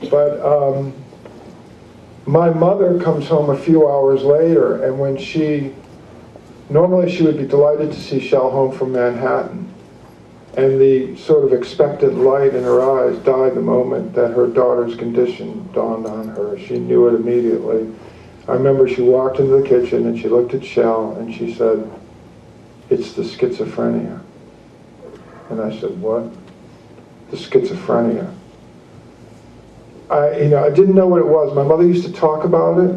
But my mother comes home a few hours later, and when normally she would be delighted to see Shell home from Manhattan. And the sort of expectant light in her eyes died the moment that her daughter's condition dawned on her. She knew it immediately. I remember she walked into the kitchen and she looked at Shell and she said, "It's the schizophrenia." And I said, "What?" "The schizophrenia." I didn't know what it was. My mother used to talk about it.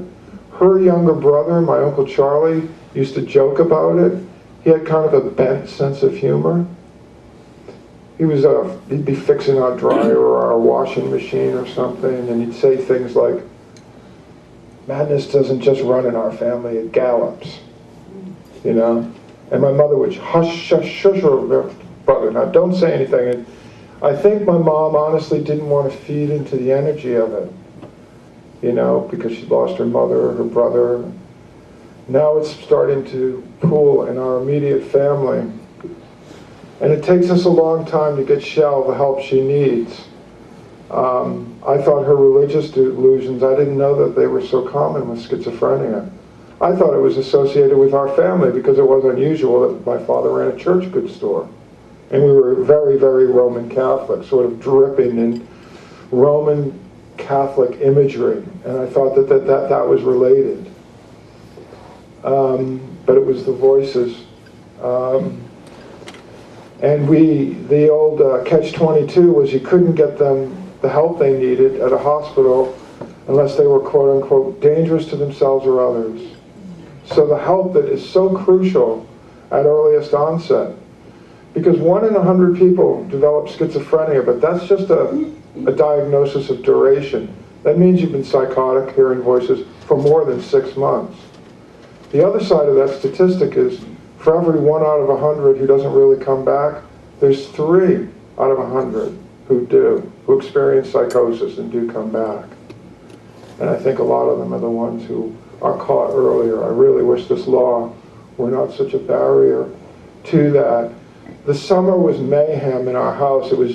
Her younger brother, my Uncle Charlie, used to joke about it. He had kind of a bent sense of humor. He'd be fixing our dryer or our washing machine or something, and he'd say things like, "Madness doesn't just run in our family, it gallops." And my mother would hush, shush, shush her brother, "Now don't say anything." And I think my mom honestly didn't want to feed into the energy of it, because she lost her mother, her brother. Now it's starting to pool in our immediate family. And it takes us a long time to get Shell the help she needs. I thought her religious delusions, I didn't know that they were so common with schizophrenia. I thought it was associated with our family because it was unusual that my father ran a church goods store. And we were very, very Roman Catholic, sort of dripping in Roman Catholic imagery. And I thought that was related. But it was the voices. And the old catch-22 was you couldn't get them the help they needed at a hospital unless they were quote-unquote dangerous to themselves or others. So the help that is so crucial at earliest onset, because 1 in 100 people develop schizophrenia, but that's just a diagnosis of duration. That means you've been psychotic, hearing voices, for more than 6 months. The other side of that statistic is for every 1 out of 100 who doesn't really come back, there's 3 out of 100 who experience psychosis and do come back. And I think a lot of them are the ones who are caught earlier. I really wish this law were not such a barrier to that. The summer was mayhem in our house. It was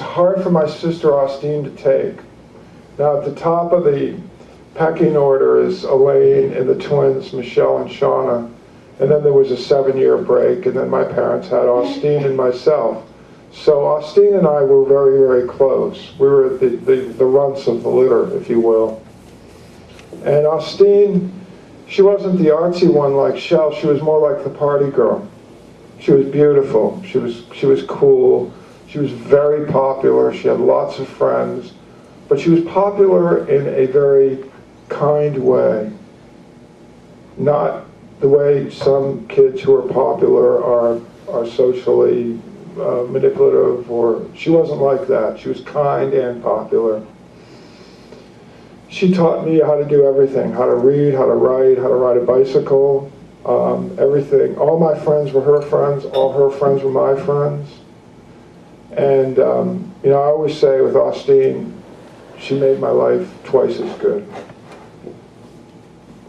hard for my sister Austine to take. Now at the top of the pecking order is Elaine and the twins, Michelle and Shauna. And then there was a 7-year break, and then my parents had Austine and myself. So Austine and I were very, very close. We were the runts of the litter, if you will. And Austine, she wasn't the artsy one like Shell. She was more like the party girl. She was beautiful. She was cool. She was very popular. She had lots of friends. But she was popular in a very kind way. Not the way some kids who are popular are socially manipulative, or she wasn't like that. She was kind and popular. She taught me how to do everything, how to read, how to ride a bicycle, everything. All my friends were her friends, all her friends were my friends. And I always say with Austine, she made my life twice as good.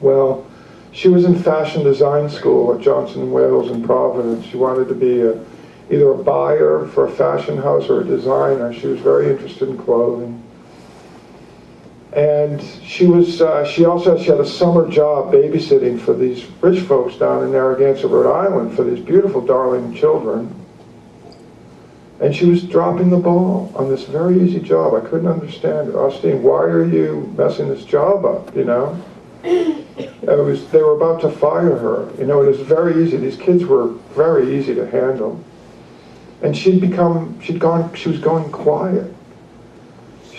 Well, she was in fashion design school at Johnson & Wales in Providence. She wanted to be either a buyer for a fashion house or a designer. She was very interested in clothing. And she had a summer job babysitting for these rich folks down in Narragansett, Rhode Island, for these beautiful, darling children. And she was dropping the ball on this very easy job. I couldn't understand it. Austine, why are you messing this job up, They were about to fire her. It was very easy. These kids were very easy to handle. And she was going quiet.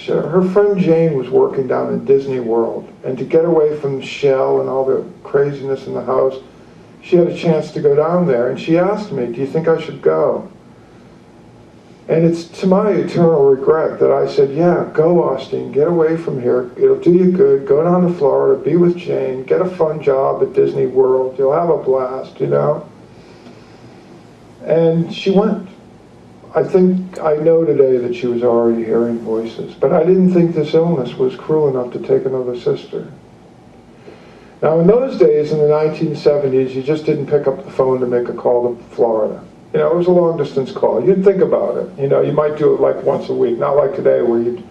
Her friend Jane was working down in Disney World, and to get away from Shell and all the craziness in the house, she had a chance to go down there, and she asked me, "Do you think I should go?" And it's to my eternal regret that I said, "Yeah, go, Austine, get away from here. It'll do you good. Go down to Florida, be with Jane, get a fun job at Disney World. You'll have a blast, And she went. I think I know today that she was already hearing voices, but I didn't think this illness was cruel enough to take another sister. Now in those days, in the 1970s, you just didn't pick up the phone to make a call to Florida. You know, it was a long distance call. You'd think about it. You know, you might do it like once a week, not like today where you'd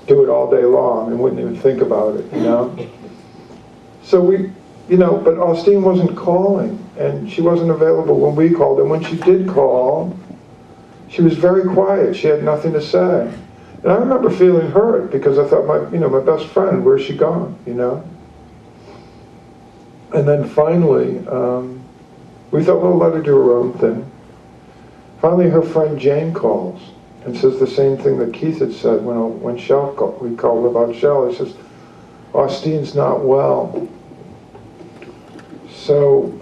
do it all day long and wouldn't even think about it, you know. So we, you know, but Austine wasn't calling, and she wasn't available when we called, and when she did call, she was very quiet. She had nothing to say. And I remember feeling hurt because I thought, my best friend, where's she gone, you know? And then finally, we thought, well, let her do her own thing. Finally, her friend Jane calls and says the same thing that Keith had said when Shell called. We called about Shell. He says, Austine's not well. So,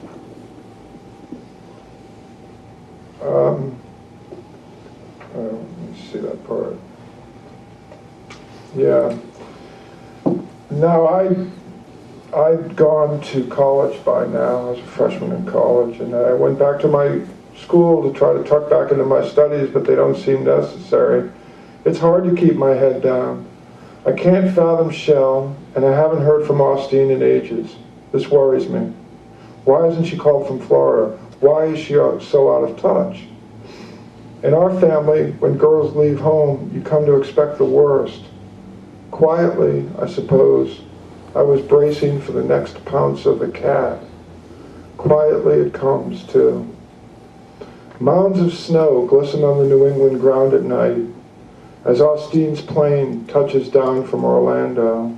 let me see that part. Yeah. Now, I'd gone to college by now. I was a freshman in college, and I went back to my school to try to tuck back into my studies, but they don't seem necessary. It's hard to keep my head down. I can't fathom Shell, and I haven't heard from Austine in ages. This worries me. Why hasn't she called from Florida? Why is she so out of touch? In our family, when girls leave home, you come to expect the worst. Quietly, I suppose, I was bracing for the next pounce of the cat. Quietly it comes, too. Mounds of snow glisten on the New England ground at night as Austine's plane touches down from Orlando.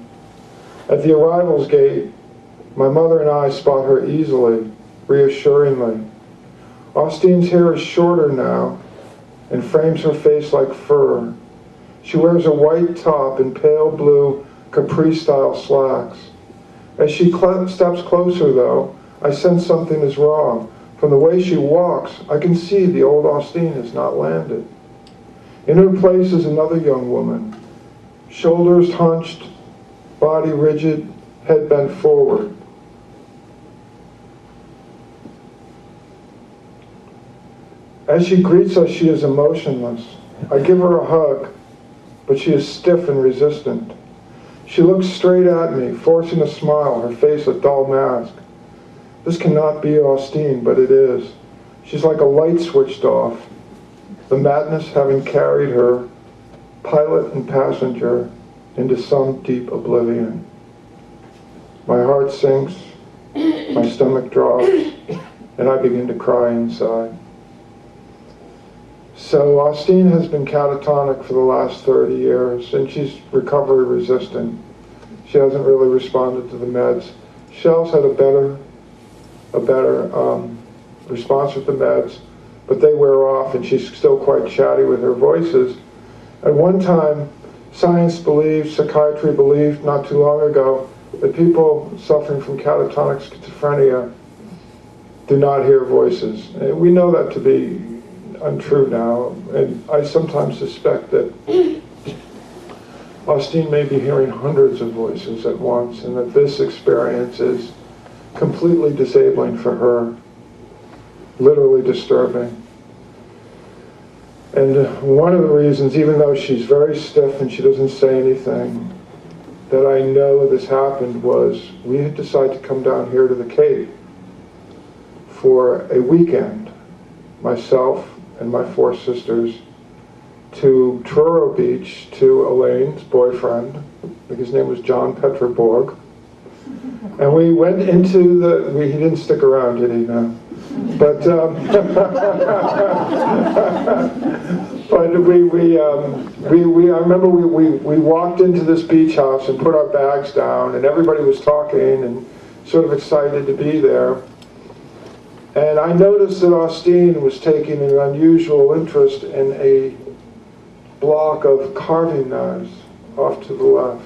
At the arrivals gate, my mother and I spot her easily, reassuringly. Austine's hair is shorter now and frames her face like fur. She wears a white top and pale blue capri-style slacks. As she steps closer, though, I sense something is wrong. From the way she walks, I can see the old Austine has not landed. In her place is another young woman, shoulders hunched, body rigid, head bent forward. As she greets us, she is emotionless. I give her a hug, but she is stiff and resistant. She looks straight at me, forcing a smile, her face a dull mask. This cannot be Austine, but it is. She's like a light switched off, the madness having carried her, pilot and passenger, into some deep oblivion. My heart sinks, my stomach drops, and I begin to cry inside. So Austine has been catatonic for the last 30 years, and she's recovery resistant. She hasn't really responded to the meds. Shell's had a better response with the meds, but they wear off, and she's still quite chatty with her voices. At one time, science believed, psychiatry believed not too long ago, that people suffering from catatonic schizophrenia do not hear voices. And we know that to be untrue now, and I sometimes suspect that Austine may be hearing hundreds of voices at once, and that this experience is completely disabling for her, literally disturbing. And one of the reasons, even though she's very stiff and she doesn't say anything, that I know this happened was we had decided to come down here to the Cape for a weekend, myself and my 4 sisters, to Truro Beach, to Elaine's boyfriend. I think his name was John Petroborg. And we went into he didn't stick around, did he? No. But but I remember we walked into this beach house and put our bags down, and everybody was talking and sort of excited to be there. And I noticed that Austine was taking an unusual interest in a block of carving knives off to the left.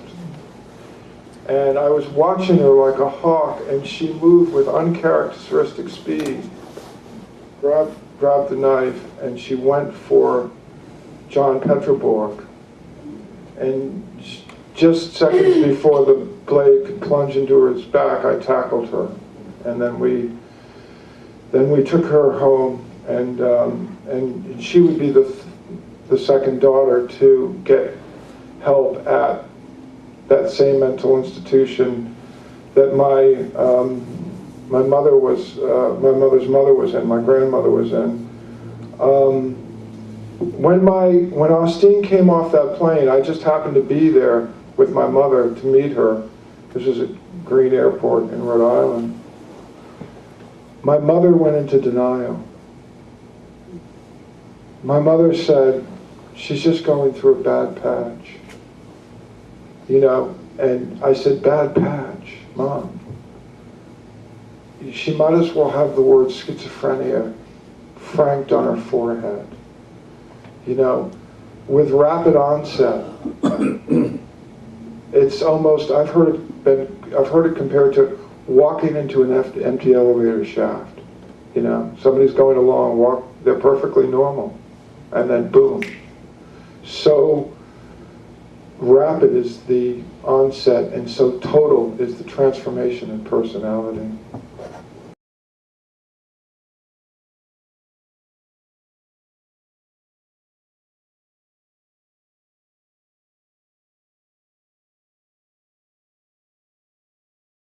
And I was watching her like a hawk, and she moved with uncharacteristic speed, grabbed the knife, and she went for John Petroborg. And just seconds before the blade could plunge into his back, I tackled her. And then we took her home, and she would be the second daughter to get help at that same mental institution that my mother's mother was in, my grandmother was in, When Austin came off that plane, I just happened to be there with my mother to meet her. This was at Green Airport in Rhode Island. My mother went into denial. My mother said, she's just going through a bad patch. You know, and I said, bad patch, Mom. She might as well have the word schizophrenia franked on her forehead. You know, with rapid onset, it's almost, I've heard it compared to walking into an empty elevator shaft. You know, somebody's going along, they're perfectly normal, and then boom. So rapid is the onset, and so total is the transformation in personality.